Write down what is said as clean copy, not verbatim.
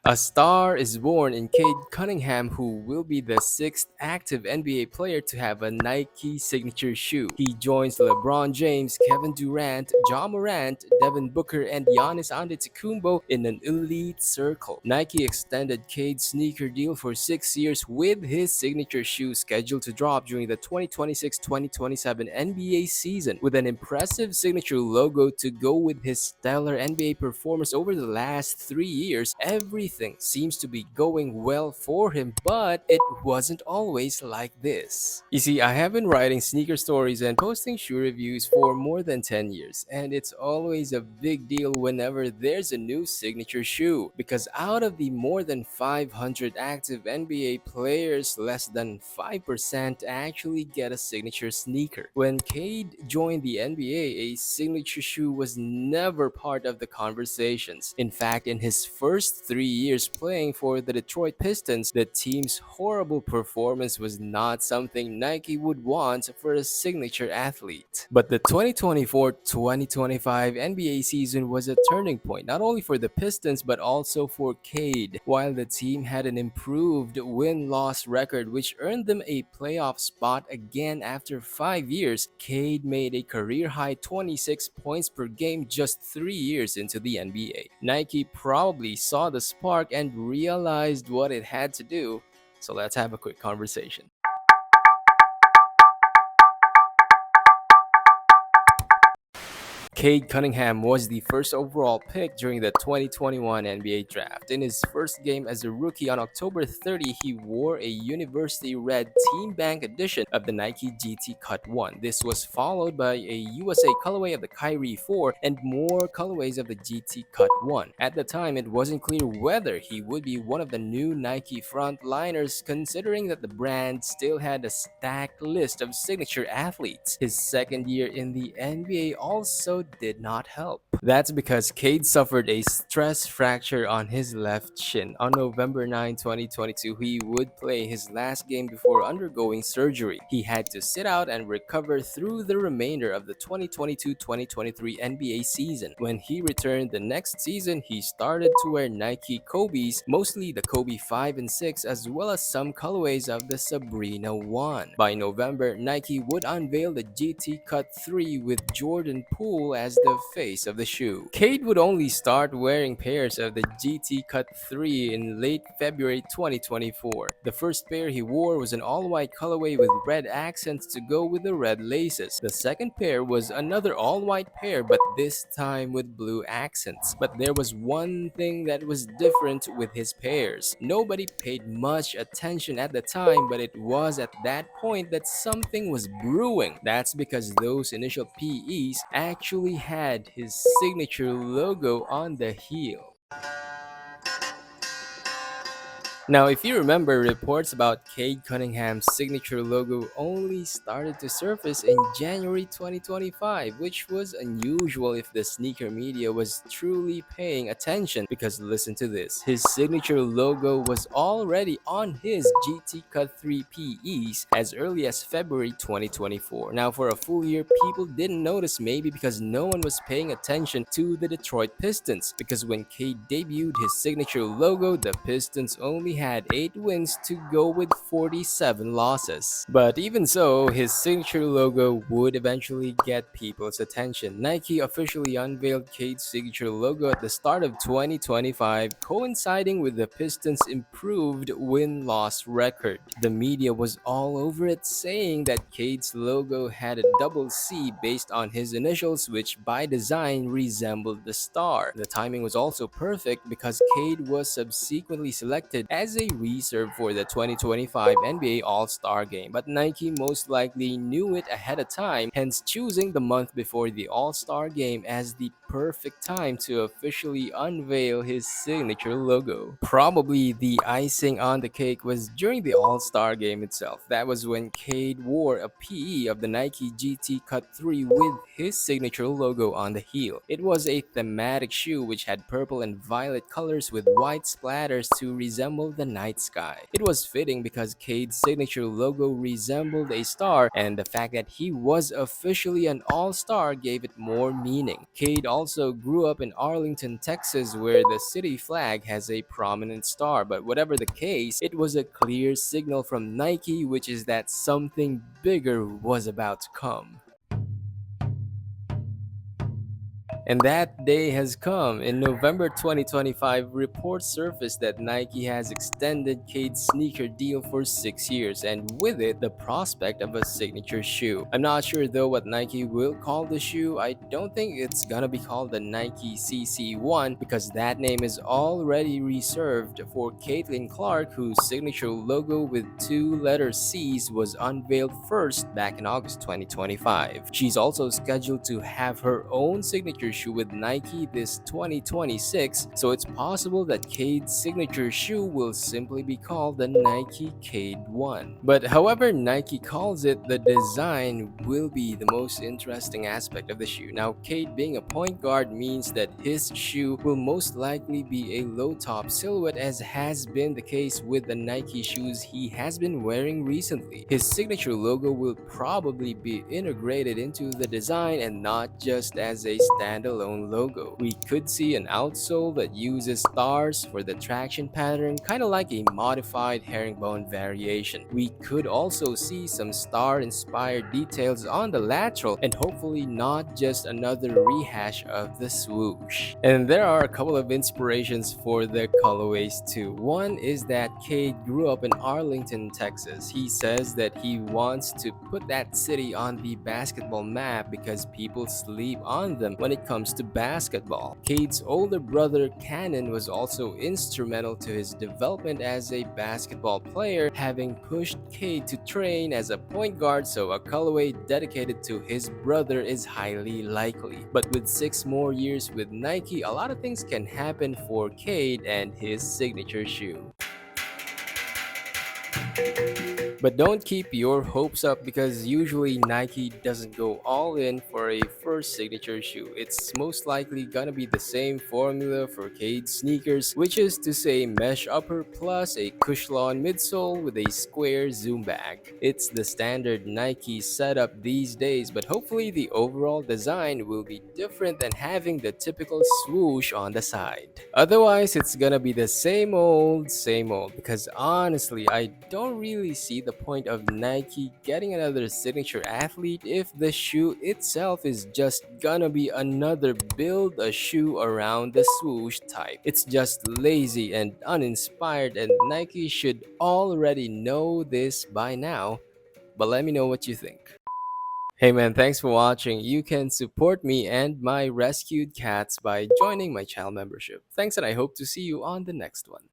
A star is born in Cade Cunningham, who will be the sixth active NBA player to have a Nike signature shoe. He joins LeBron James, Kevin Durant, Morant, Devin Booker, and Giannis Antetokounmpo in an elite circle. Nike extended Cade's sneaker deal for 6 years, with his signature shoe scheduled to drop during the 2026-2027 NBA season, with an impressive signature logo to go with his stellar NBA performance over the last 3 years. Everything seems to be going well for him, but it wasn't always like this. You see, I have been writing sneaker stories and posting shoe reviews for more than 10 years, and it's always a big deal whenever there's a new signature shoe, because out of the more than 500 active NBA players, less than 5% actually get a signature sneaker. When Cade joined the NBA, a signature shoe was never part of the conversations. In fact, in his first 3 years playing for the Detroit Pistons, the team's horrible performance was not something Nike would want for a signature athlete. But the 2024-2025 NBA season was a turning point, not only for the Pistons but also for Cade. While the team had an improved win-loss record which earned them a playoff spot again after 5 years, Cade made a career-high 26 points per game just 3 years into the NBA. Nike probably saw the spark and realized what it had to do, so let's have a quick conversation. Cade Cunningham was the first overall pick during the 2021 NBA Draft. In his first game as a rookie on October 30, he wore a University Red Team Bank edition of the Nike GT Cut 1. This was followed by a USA colorway of the Kyrie 4 and more colorways of the GT Cut 1. At the time, it wasn't clear whether he would be one of the new Nike frontliners, considering that the brand still had a stacked list of signature athletes. His second year in the NBA also did not help. That's because Cade suffered a stress fracture on his left shin. On November 9, 2022, he would play his last game before undergoing surgery. He had to sit out and recover through the remainder of the 2022-2023 NBA season. When he returned the next season, he started to wear Nike Kobe's, mostly the Kobe 5 and 6, as well as some colorways of the Sabrina 1. By November, Nike would unveil the GT Cut 3 with Jordan Poole as the face of the shoe. Cade would only start wearing pairs of the GT Cut 3 in late February 2024. The first pair he wore was an all-white colorway with red accents to go with the red laces. The second pair was another all-white pair, but this time with blue accents. But there was one thing that was different with his pairs. Nobody paid much attention at the time, but it was at that point that something was brewing. That's because those initial PEs actually had his signature logo on the heel. Now, if you remember, reports about Cade Cunningham's signature logo only started to surface in January 2025, which was unusual if the sneaker media was truly paying attention, because listen to this, his signature logo was already on his GT Cut 3 PEs as early as February 2024. Now, for a full year, people didn't notice, maybe because no one was paying attention to the Detroit Pistons, because when Cade debuted his signature logo, the Pistons only had 8 wins to go with 47 losses. But even so, his signature logo would eventually get people's attention. Nike officially unveiled Cade's signature logo at the start of 2025, coinciding with the Pistons' improved win-loss record. The media was all over it, saying that Cade's logo had a double C based on his initials, which by design resembled the star. The timing was also perfect because Cade was subsequently selected as a reserve for the 2025 NBA All-Star Game, but Nike most likely knew it ahead of time, hence choosing the month before the All-Star Game as the perfect time to officially unveil his signature logo. Probably the icing on the cake was during the All-Star Game itself. That was when Cade wore a PE of the Nike GT Cut 3 with his signature logo on the heel. It was a thematic shoe which had purple and violet colors with white splatters to resemble the night sky. It was fitting because Cade's signature logo resembled a star, and the fact that he was officially an all-star gave it more meaning. Cade also grew up in Arlington, Texas, where the city flag has a prominent star, but whatever the case, it was a clear signal from Nike, which is that something bigger was about to come. And that day has come. In November 2025, reports surfaced that Nike has extended Cade's sneaker deal for 6 years, and with it, the prospect of a signature shoe. I'm not sure though what Nike will call the shoe. I don't think it's gonna be called the Nike CC1 because that name is already reserved for Caitlin Clark, whose signature logo with two letter C's was unveiled first back in August 2025. She's also scheduled to have her own signature shoe with Nike this 2026, so it's possible that Cade's signature shoe will simply be called the Nike Cade 1. But however Nike calls it, the design will be the most interesting aspect of the shoe. Now, Cade being a point guard means that his shoe will most likely be a low-top silhouette, as has been the case with the Nike shoes he has been wearing recently. His signature logo will probably be integrated into the design and not just as a standalone logo. We could see an outsole that uses stars for the traction pattern, kind of like a modified herringbone variation. We could also see some star-inspired details on the lateral, and hopefully not just another rehash of the swoosh. And there are a couple of inspirations for the colorways too. One is that Cade grew up in Arlington, Texas. He says that he wants to put that city on the basketball map because people sleep on them when it comes to basketball. Cade's older brother Cannon was also instrumental to his development as a basketball player, having pushed Cade to train as a point guard, so a colorway dedicated to his brother is highly likely. But with 6 more years with Nike, a lot of things can happen for Cade and his signature shoe. But don't keep your hopes up because usually Nike doesn't go all in for a first signature shoe. It's most likely gonna be the same formula for Cade sneakers, which is to say mesh upper plus a Cushlon midsole with a square zoom back. It's the standard Nike setup these days, but hopefully the overall design will be different than having the typical swoosh on the side. Otherwise, it's gonna be the same old because honestly, I don't really see the point of Nike getting another signature athlete if the shoe itself is just gonna be another build a shoe around the swoosh type. It's just lazy and uninspired, and Nike should already know this by now. But let me know what you think. Hey man, thanks for watching. You can support me and my rescued cats by joining my channel membership. Thanks, and I hope to see you on the next one.